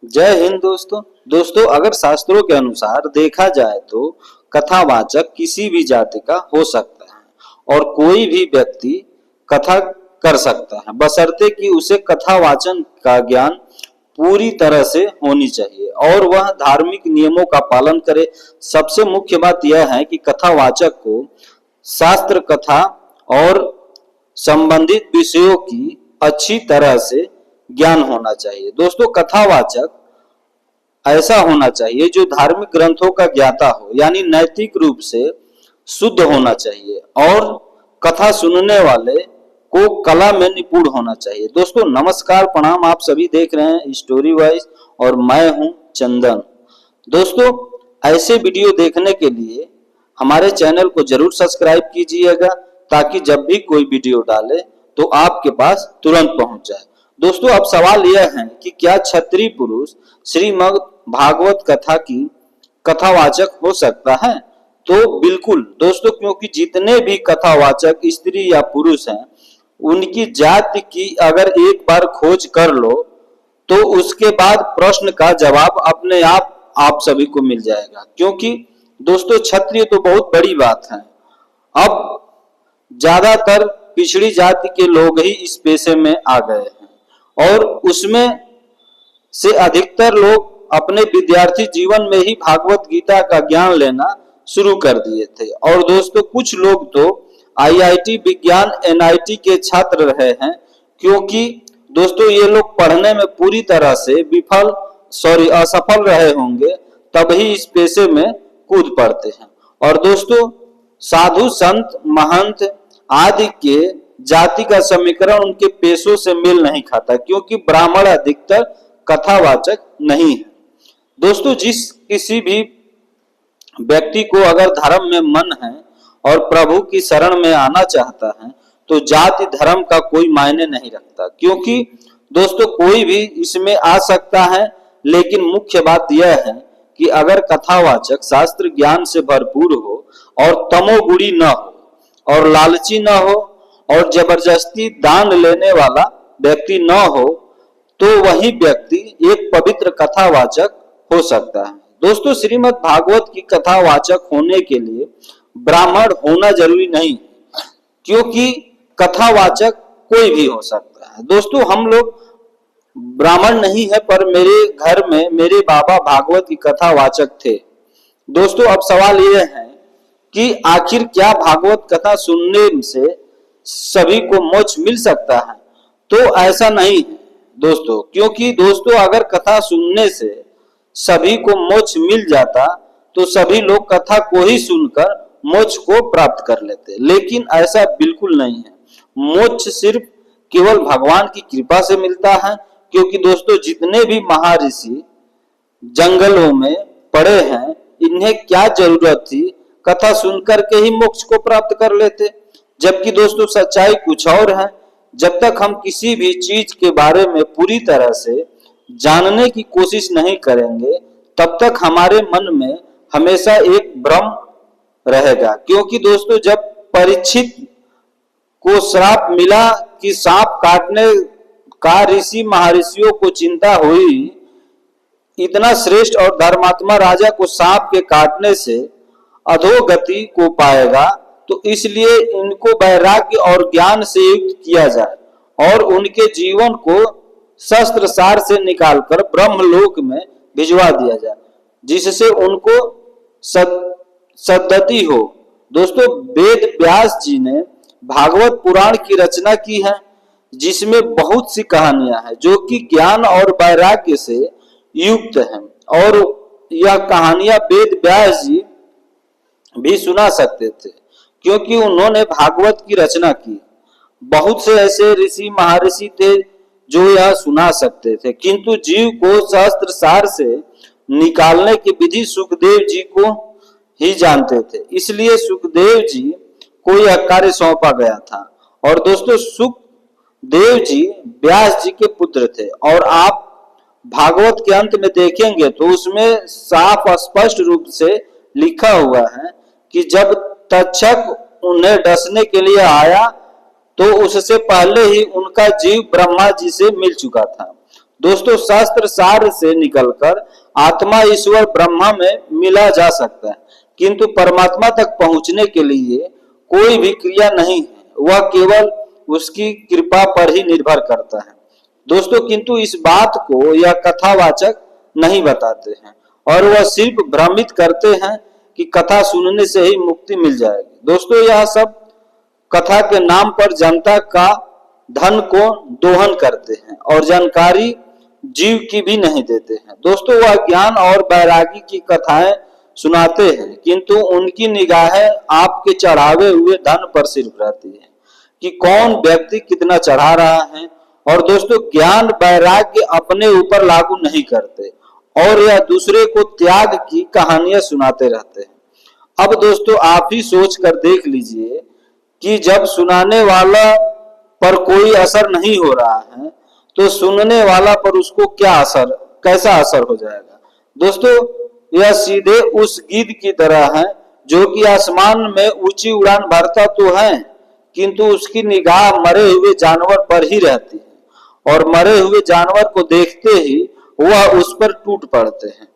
जय हिंद दोस्तों अगर शास्त्रों के अनुसार देखा जाए तो कथावाचक किसी भी जाति का हो सकता है और कोई भी व्यक्ति कथा कर सकता है बशर्ते कि उसे कथावाचन का ज्ञान पूरी तरह से होनी चाहिए और वह धार्मिक नियमों का पालन करे। सबसे मुख्य बात यह है कि कथावाचक को शास्त्र कथा और संबंधित विषयों की अच्छी तरह से ज्ञान होना चाहिए। दोस्तों कथावाचक ऐसा होना चाहिए जो धार्मिक ग्रंथों का ज्ञाता हो, यानी नैतिक रूप से शुद्ध होना चाहिए और कथा सुनने वाले को कला में निपुण होना चाहिए। दोस्तों नमस्कार प्रणाम, आप सभी देख रहे हैं स्टोरी वाइज और मैं हूं चंदन। दोस्तों ऐसे वीडियो देखने के लिए हमारे चैनल को जरूर सब्सक्राइब कीजिएगा ताकि जब भी कोई वीडियो डाले तो आपके पास तुरंत पहुंच जाए। दोस्तों अब सवाल यह है कि क्या क्षत्रिय पुरुष श्रीमद् भागवत कथा की कथावाचक हो सकता है? तो बिल्कुल दोस्तों, क्योंकि जितने भी कथावाचक स्त्री या पुरुष हैं उनकी जाति की अगर एक बार खोज कर लो तो उसके बाद प्रश्न का जवाब अपने आप सभी को मिल जाएगा। क्योंकि दोस्तों क्षत्रिय तो बहुत बड़ी बात है, अब ज्यादातर पिछड़ी जाति के लोग ही इस पेशे में आ गए हैं और उसमें से अधिकतर लोग अपने विद्यार्थी जीवन में ही भागवत गीता का ज्ञान लेना शुरू कर दिए थे। और दोस्तों कुछ लोग तो आईआईटी विज्ञान एनआईटी के छात्र रहे हैं, क्योंकि दोस्तों ये लोग पढ़ने में पूरी तरह से असफल रहे होंगे तभी इस पेशे में कूद पड़ते हैं। और दोस्तों साधु संत महंत आदि के जाति का समीकरण उनके पेशों से मेल नहीं खाता, क्योंकि ब्राह्मण अधिकतर कथावाचक नहीं है। दोस्तों जिस किसी भी व्यक्ति को अगर धर्म में मन है और प्रभु की शरण में आना चाहता है तो जाति धर्म का कोई मायने नहीं रखता, क्योंकि दोस्तों कोई भी इसमें आ सकता है। लेकिन मुख्य बात यह है कि अगर कथावाचक शास्त्र ज्ञान से भरपूर हो और तमोगुणी न हो और लालची न हो और जबरदस्ती दान लेने वाला व्यक्ति न हो तो वही व्यक्ति एक पवित्र कथावाचक हो सकता है। दोस्तों श्रीमद् भागवत की कथावाचक होने के लिए ब्राह्मण होना जरूरी नहीं, क्योंकि कथावाचक कोई भी हो सकता है। दोस्तों हम लोग ब्राह्मण नहीं है पर मेरे घर में मेरे बाबा भागवत की कथावाचक थे। दोस्तों अब सवाल यह है कि आखिर क्या भागवत कथा सुनने से सभी को मोक्ष मिल सकता है? तो ऐसा नहीं है दोस्तों, क्योंकि दोस्तों अगर कथा सुनने से सभी को मोक्ष मिल जाता तो सभी लोग कथा को ही सुनकर मोक्ष को प्राप्त कर लेते, लेकिन ऐसा बिल्कुल नहीं है। मोक्ष सिर्फ केवल भगवान की कृपा से मिलता है, क्योंकि दोस्तों जितने भी महर्षि जंगलों में पड़े हैं इन्हें क्या जरूरत थी कथा सुनकर के ही मोक्ष को प्राप्त कर लेते। जबकि दोस्तों सच्चाई कुछ और है। जब तक हम किसी भी चीज के बारे में पूरी तरह से जानने की कोशिश नहीं करेंगे तब तक हमारे मन में हमेशा एक भ्रम रहेगा। क्योंकि दोस्तों जब परीक्षित को श्राप मिला कि सांप काटने का ऋषि महर्षियों को चिंता हुई, इतना श्रेष्ठ और धर्मात्मा राजा को सांप के काटने से अधोगति को पाएगा, तो इसलिए इनको वैराग्य और ज्ञान से युक्त किया जाए और उनके जीवन को शस्त्र सार से निकालकर ब्रह्मलोक में भिजवा दिया जाए, जिससे उनको सद्गति हो। दोस्तों वेद व्यास जी ने भागवत पुराण की रचना की है, जिसमें बहुत सी कहानियां हैं जो कि ज्ञान और वैराग्य से युक्त हैं, और यह कहानियां वेद व्यास जी भी सुना सकते थे, क्योंकि उन्होंने भागवत की रचना की। बहुत से ऐसे ऋषि महर्षि थे जो यह सुना सकते थे, किंतु जीव को शास्त्र सार से निकालने की विधि सुखदेव जी को ही जानते थे, इसलिए सुखदेव जी को यह कार्य सौंपा गया था। और दोस्तों सुखदेव जी व्यास जी के पुत्र थे, और आप भागवत के अंत में देखेंगे तो उसमें साफ स्पष्ट रूप से लिखा हुआ है कि जब तक्षक उन्हें डसने के लिए आया तो उससे पहले ही उनका जीव ब्रह्मा जी से मिल चुका था। दोस्तों शास्त्र सार से निकलकर आत्मा ईश्वर ब्रह्मा में मिला जा सकता है, किंतु परमात्मा तक पहुंचने के लिए कोई भी क्रिया नहीं है, वह केवल उसकी कृपा पर ही निर्भर करता है। दोस्तों किंतु इस बात को यह कथावाचक नहीं बताते हैं और वह सिर्फ भ्रमित करते हैं कि कथा सुनने से ही मुक्ति मिल जाएगी। दोस्तों यह सब कथा के नाम पर जनता का धन को दोहन करते हैं और जानकारी जीव की भी नहीं देते हैं। दोस्तों वह ज्ञान और वैरागी की कथाएं सुनाते हैं, किंतु उनकी निगाहें आपके चढ़ावे हुए धन पर सिर्फ रहती है कि कौन व्यक्ति कितना चढ़ा रहा है। और दोस्तों ज्ञान वैराग्य अपने ऊपर लागू नहीं करते और यह दूसरे को त्याग की कहानियां सुनाते रहते हैं। अब दोस्तों आप ही सोच कर देख लीजिए कि जब सुनाने वाला पर कोई असर नहीं हो रहा है तो सुनने वाला पर उसको कैसा असर हो जाएगा। दोस्तों यह सीधे उस गिद्ध की तरह है जो कि आसमान में ऊंची उड़ान भरता तो है, किंतु उसकी निगाह मरे हुए जानवर पर ही रहती है और मरे हुए जानवर को देखते ही वह उस पर टूट पड़ते हैं।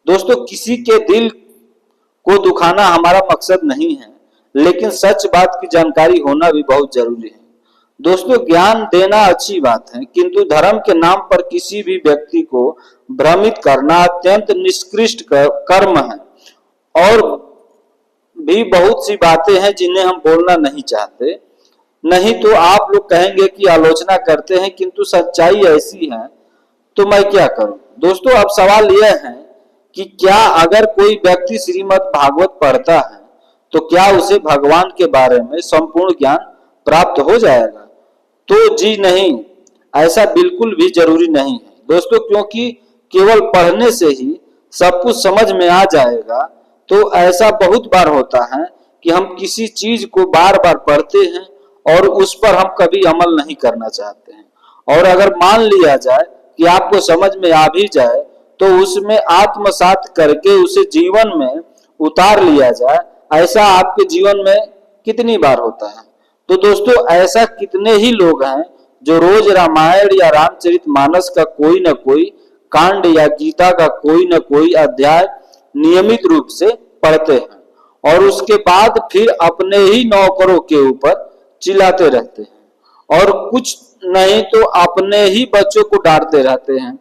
दोस्तों किसी के दिल को दुखाना हमारा मकसद नहीं है, लेकिन सच बात की जानकारी होना भी बहुत जरूरी है। दोस्तों ज्ञान देना अच्छी बात है, किंतु धर्म के नाम पर किसी भी व्यक्ति को भ्रमित करना अत्यंत निकृष्ट कर्म है। और भी बहुत सी बातें हैं जिन्हें हम बोलना नहीं चाहते, नहीं तो आप लोग कहेंगे कि आलोचना करते हैं, किंतु सच्चाई ऐसी है तो मैं क्या करूं। दोस्तों अब सवाल यह है कि क्या अगर कोई व्यक्ति श्रीमद् भागवत पढ़ता है तो क्या उसे भगवान के बारे में संपूर्ण ज्ञान प्राप्त हो जाएगा? तो जी नहीं, ऐसा बिल्कुल भी जरूरी नहीं है दोस्तों, क्योंकि केवल पढ़ने से ही सब कुछ समझ में आ जाएगा। तो ऐसा बहुत बार होता है कि हम किसी चीज को बार बार पढ़ते हैं और उस पर हम कभी अमल नहीं करना चाहते हैं, और अगर मान लिया जाए कि आपको समझ में आ भी जाए तो उसमें आत्मसात करके उसे जीवन में उतार लिया जाए। ऐसा आपके जीवन में कितनी बार होता है? तो दोस्तों ऐसा कितने ही लोग हैं जो रोज रामायण या रामचरितमानस का कोई न कोई कांड या गीता का कोई न कोई अध्याय नियमित रूप से पढ़ते हैं और उसके बाद फिर अपने ही नौकरों के ऊपर चिल्लाते रहते हैं और कुछ नहीं तो अपने ही बच्चों को डांटते रहते हैं,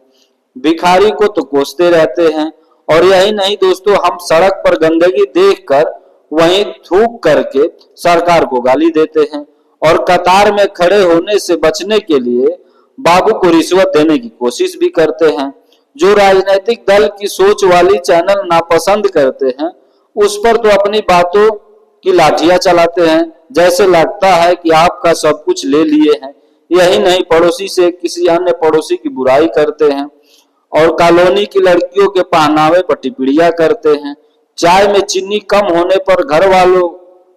भिखारी को तो कोसते रहते हैं। और यही नहीं दोस्तों, हम सड़क पर गंदगी देखकर वहीं थूक करके सरकार को गाली देते हैं और कतार में खड़े होने से बचने के लिए बाबू को रिश्वत देने की कोशिश भी करते हैं। जो राजनीतिक दल की सोच वाली चैनल नापसंद करते हैं उस पर तो अपनी बातों की लाठियां चलाते हैं, जैसे लगता है कि आपका सब कुछ ले लिए हैं। यही नहीं, पड़ोसी से किसी अन्य पड़ोसी की बुराई करते हैं और कॉलोनी की लड़कियों के पहनावे पर टिप्पणियां करते हैं। चाय में चीनी कम होने पर घर वालों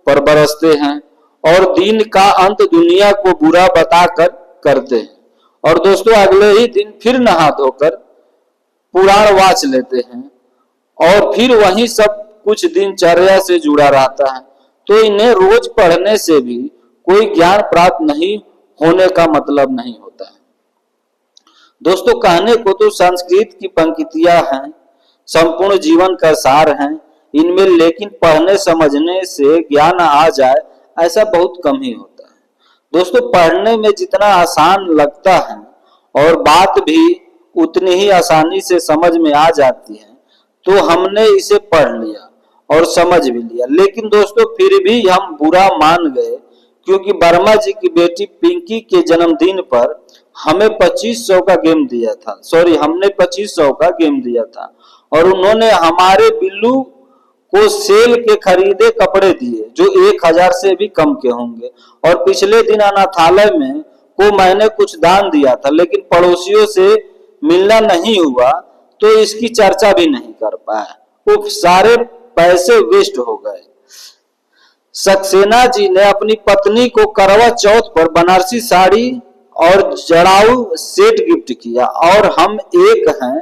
पर बरसते हैं और दिन का अंत दुनिया को बुरा बताकर करते हैं। और दोस्तों अगले ही दिन फिर नहा धोकर पुराण वाच लेते हैं और फिर वही सब कुछ दिनचर्या से जुड़ा रहता है। तो इन्हें रोज पढ़ने से भी कोई ज्ञान प्राप्त नहीं होने का मतलब नहीं होता है। दोस्तों कहने को तो संस्कृत की पंक्तियां हैं, संपूर्ण जीवन का सार हैं इनमें, लेकिन पढ़ने समझने से ज्ञान आ जाए ऐसा बहुत कम ही होता है। दोस्तों पढ़ने में जितना आसान लगता है और बात भी उतनी ही आसानी से समझ में आ जाती है, तो हमने इसे पढ़ लिया और समझ भी लिया, लेकिन दोस्तों फिर भी हम बुरा मान गए क्योंकि वर्मा जी की बेटी पिंकी के जन्मदिन पर हमने 2500 का गेम दिया था और उन्होंने हमारे बिल्लू को सेल के खरीदे कपड़े दिए जो 1000 से भी कम के होंगे। और पिछले दिन अनाथालय में को मैंने कुछ दान दिया था, लेकिन पड़ोसियों से मिलना नहीं हुआ तो इसकी चर्चा भी नहीं कर पाया। वो सारे पैसे वेस्ट हो गए। सक्सेना जी ने अपनी पत्नी को करवा चौथ पर बनारसी साड़ी और जड़ाऊ सेट गिफ्ट किया, और हम एक हैं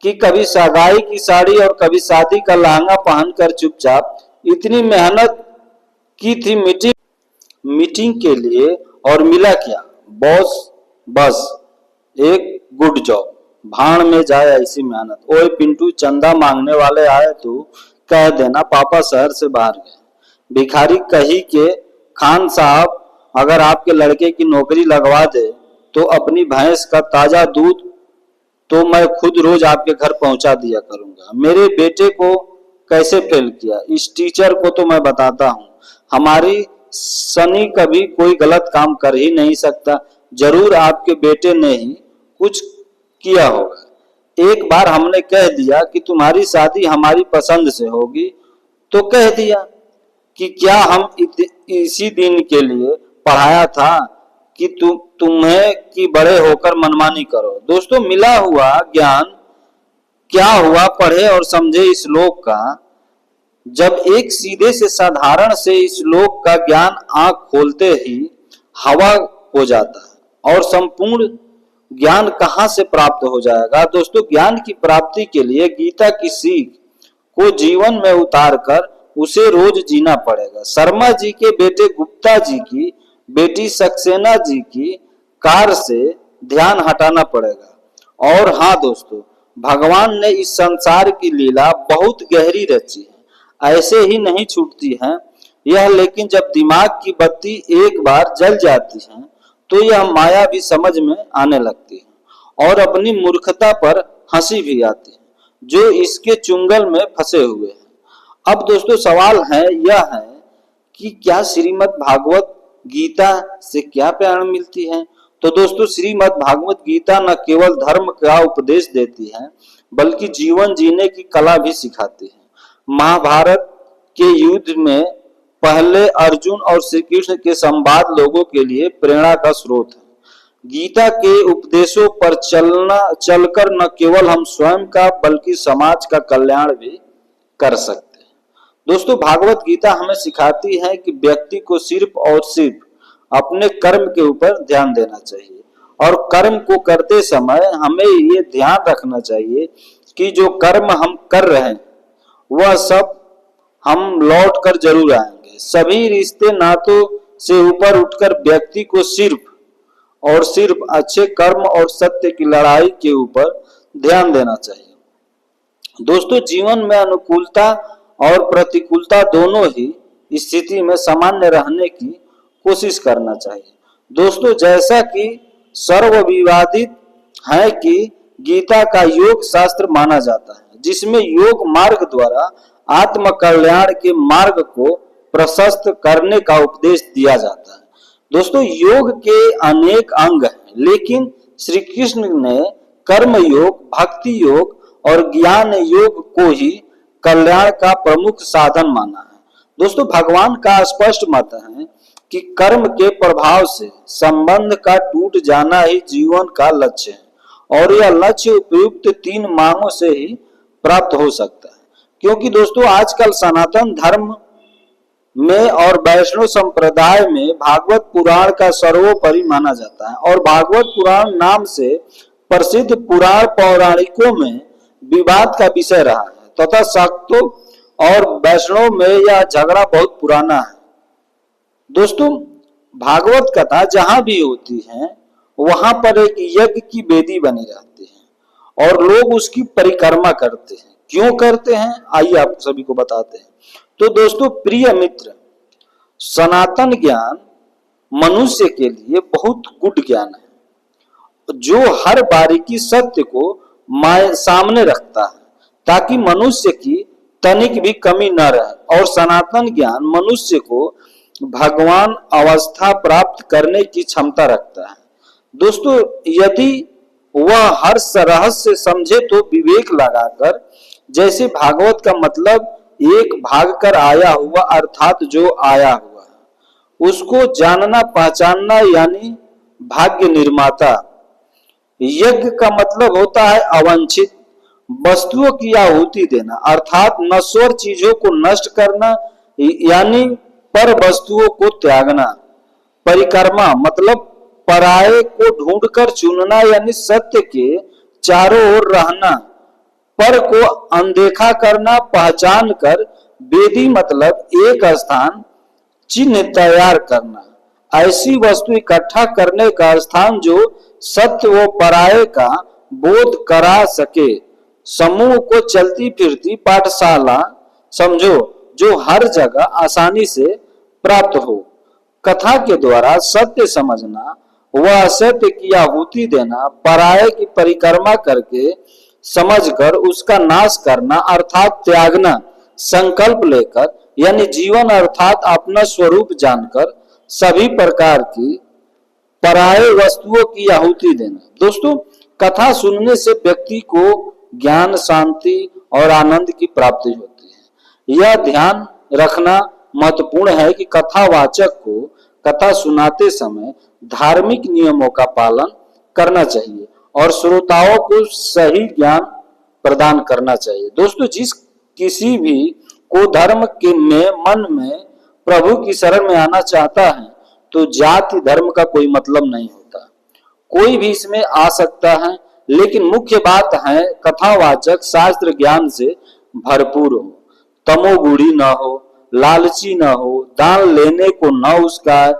कि कभी सगाई की साड़ी और कभी शादी का लहंगा पहनकर चुपचाप इतनी मेहनत की थी मीटिंग के लिए, और मिला क्या बॉस? बस एक गुड जॉब। भाड़ में जाए ऐसी मेहनत। ओए पिंटू, चंदा मांगने वाले आए तो कह देना पापा शहर से बाहर गए। भिखारी कही के खान साहब अगर आपके लड़के की नौकरी लगवा दे तो अपनी भैंस का ताजा दूध तो मैं खुद रोज आपके घर पहुंचा दिया करूंगा। मेरे बेटे को कैसे फेल किया, इस टीचर को तो मैं बताता हूँ। हमारी सनी कभी कोई गलत काम कर ही नहीं सकता। जरूर आपके बेटे ने ही कुछ किया होगा। एक बार हमने कह दिया कि तुम्हारी शादी हमारी पसंद से होगी तो कह दिया कि क्या हम इसी दिन के लिए पढ़ाया था कि तुम्हें कि बड़े होकर मनमानी करो। दोस्तों, मिला हुआ ज्ञान क्या हुआ पढ़े और समझे इस श्लोक का। जब एक सीधे से साधारण से इस श्लोक का ज्ञान आंख खोलते ही हवा हो जाता है और संपूर्ण ज्ञान कहां से प्राप्त हो जाएगा। दोस्तों, ज्ञान की प्राप्ति के लिए गीता की सीख को जीवन में उतार कर उसे रोज जीना पड़ेगा। शर्मा जी के बेटे गुप्ता जी की बेटी सक्सेना जी की कार से ध्यान हटाना पड़ेगा। और हाँ दोस्तों, भगवान ने इस संसार की लीला बहुत गहरी रची है, ऐसे ही नहीं छूटती है यह। लेकिन जब दिमाग की बत्ती एक बार जल जाती है तो यह माया भी समझ में आने लगती है और अपनी मूर्खता पर हंसी भी आती है जो इसके चुंगल में फंसे हुए हैं। अब दोस्तों, सवाल है यह है कि क्या श्रीमद् भागवत गीता से क्या प्रेरणा मिलती है। तो दोस्तों, श्रीमद् भागवत गीता न केवल धर्म का उपदेश देती है बल्कि जीवन जीने की कला भी सिखाती है। महाभारत के युद्ध में पहले अर्जुन और श्री कृष्ण के संवाद लोगों के लिए प्रेरणा का स्रोत है। गीता के उपदेशों पर चलकर न केवल हम स्वयं का बल्कि समाज का कल्याण भी कर सकते हैं। दोस्तों, भागवत गीता हमें सिखाती है कि व्यक्ति को सिर्फ और सिर्फ अपने कर्म के ऊपर ध्यान देना चाहिए और कर्म को करते समय हमें ये ध्यान रखना चाहिए कि जो कर्म हम कर रहे हैं वह सब हम लौट कर जरूर आएंगे। सभी रिश्ते नातों से ऊपर उठकर व्यक्ति को सिर्फ और सिर्फ अच्छे कर्म और सत्य की लड़ाई के ऊपर ध्यान देना चाहिए। दोस्तों, जीवन में अनुकूलता और प्रतिकूलता दोनों ही स्थिति में सामान्य रहने की कोशिश करना चाहिए। दोस्तों, जैसा कि सर्वविवादित है कि गीता का योग शास्त्र माना जाता है जिसमें योग मार्ग द्वारा आत्म कल्याण के मार्ग को प्रशस्त करने का उपदेश दिया जाता है। दोस्तों, योग के अनेक अंग हैं लेकिन श्री कृष्ण ने कर्म योग, भक्ति योग और ज्ञान योग को ही कल्याण का प्रमुख साधन माना है। दोस्तों, भगवान का स्पष्ट मत है कि कर्म के प्रभाव से संबंध का टूट जाना ही जीवन का लक्ष्य है और यह लक्ष्य उपयुक्त 3 मांगों से ही प्राप्त हो सकता है। क्योंकि दोस्तों, आजकल सनातन धर्म में और वैष्णव संप्रदाय में भागवत पुराण का सर्वोपरि माना जाता है और भागवत पुराण नाम से प्रसिद्ध पुराण पौराणिकों में विवाद का विषय रहा है तथा शाक्तों और वैष्णव में यह झगड़ा बहुत पुराना है। दोस्तों, भागवत कथा जहां भी होती है वहां पर एक यज्ञ की वेदी बनी रहती है और लोग उसकी परिक्रमा करते हैं। क्यों करते हैं, आइए आप सभी को बताते हैं। तो दोस्तों, प्रिय मित्र, सनातन ज्ञान मनुष्य के लिए बहुत गुड ज्ञान है जो हर बारीकी सत्य को सामने रखता है ताकि मनुष्य की तनिक भी कमी न रहे और सनातन ज्ञान मनुष्य को भगवान अवस्था प्राप्त करने की क्षमता रखता है। दोस्तों, यदि वह हर रहस्य समझे तो विवेक लगाकर, जैसे भागवत का मतलब एक भाग कर आया हुआ अर्थात जो आया हुआ है उसको जानना पहचानना यानी भाग्य निर्माता। यज्ञ का मतलब होता है अवांछित वस्तुओं की आहुति देना अर्थात नश्वर चीजों को नष्ट करना यानी पर वस्तुओं को त्यागना। परिक्रमा मतलब पराये को ढूंढकर चुनना यानी सत्य के चारों ओर रहना। पर को अनदेखा करना, पहचान कर वेदी मतलब एक स्थान चिन्ह तैयार करना, ऐसी वस्तु इकट्ठा करने का स्थान जो सत्य व पराये का बोध करा सके। समूह को चलती फिरती पाठशाला समझो जो हर जगह आसानी से प्राप्त हो। कथा के द्वारा सत्य समझना व असत्य की आहुति देना, पराये की परिक्रमा करके समझकर उसका नाश करना अर्थात त्यागना, संकल्प लेकर यानी जीवन अर्थात अपना स्वरूप जानकर सभी प्रकार की पराये वस्तुओं की आहुति देना। दोस्तों, कथा सुनने से व्यक्ति को ज्ञान, शांति और आनंद की प्राप्ति होती है। यह ध्यान रखना महत्वपूर्ण है कि कथावाचक को कथा सुनाते समय धार्मिक नियमों का पालन करना चाहिए और श्रोताओं को सही ज्ञान प्रदान करना चाहिए। दोस्तों, जिस किसी भी को धर्म के मन में प्रभु की शरण में आना चाहता है तो जाति धर्म का कोई मतलब नहीं होता, कोई भी इसमें आ सकता है, लेकिन मुख्य बात है कथावाचक शास्त्र ज्ञान से भरपूर हो, तमोगुणी न हो, लालची न हो, दान लेने को न उसका,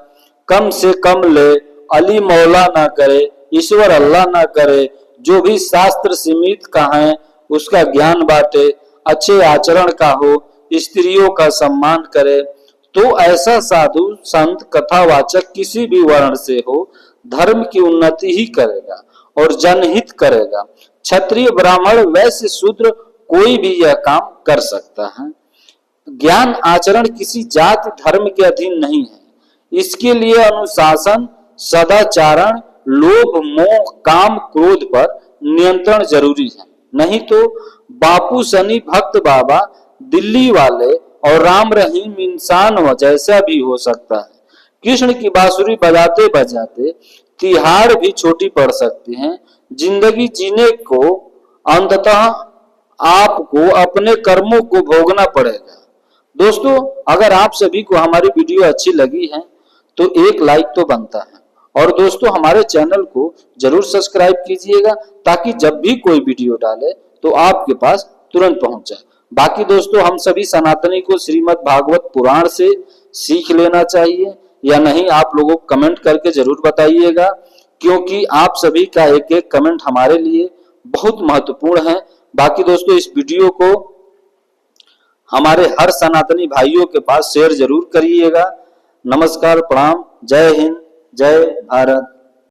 कम से कम ले, अली मौला ना करे, ईश्वर अल्लाह ना करे, जो भी शास्त्र सीमित का है उसका ज्ञान बांटे, अच्छे आचरण का हो, स्त्रियों का सम्मान करे। तो ऐसा साधु संत कथावाचक किसी भी वर्ण से हो धर्म की उन्नति ही करेगा और जनहित करेगा। क्षत्रिय, ब्राह्मण, वैश्य, शूद्र कोई भी यह काम कर सकता है। ज्ञान आचरण किसी जाति धर्म के अधीन नहीं है। इसके लिए अनुशासन, सदाचारण, लोभ, मोह, काम, क्रोध पर नियंत्रण जरूरी है। नहीं तो बापू सनी भक्त बाबा, दिल्ली वाले और राम रहीम इंसान जैसा भी हो सकता है। कृष्ण की बांसुरी बजाते बजाते तिहाड़ भी छोटी पड़ सकती है। जिंदगी जीने को अंततः आपको अपने कर्मों को भोगना पड़ेगा। दोस्तों, अगर आप सभी को हमारी वीडियो अच्छी लगी है तो एक लाइक तो बनता है, और दोस्तों हमारे चैनल को जरूर सब्सक्राइब कीजिएगा ताकि जब भी कोई वीडियो डाले तो आपके पास तुरंत पहुंच जाए। बाकी दोस्तों, हम सभी सनातनी को श्रीमद् भागवत पुराण से सीख लेना चाहिए या नहीं, आप लोगों को कमेंट करके जरूर बताइएगा, क्योंकि आप सभी का एक एक कमेंट हमारे लिए बहुत महत्वपूर्ण है। बाकी दोस्तों, इस वीडियो को हमारे हर सनातनी भाइयों के पास शेयर जरूर करिएगा। नमस्कार, प्रणाम, जय हिंद, जय भारत।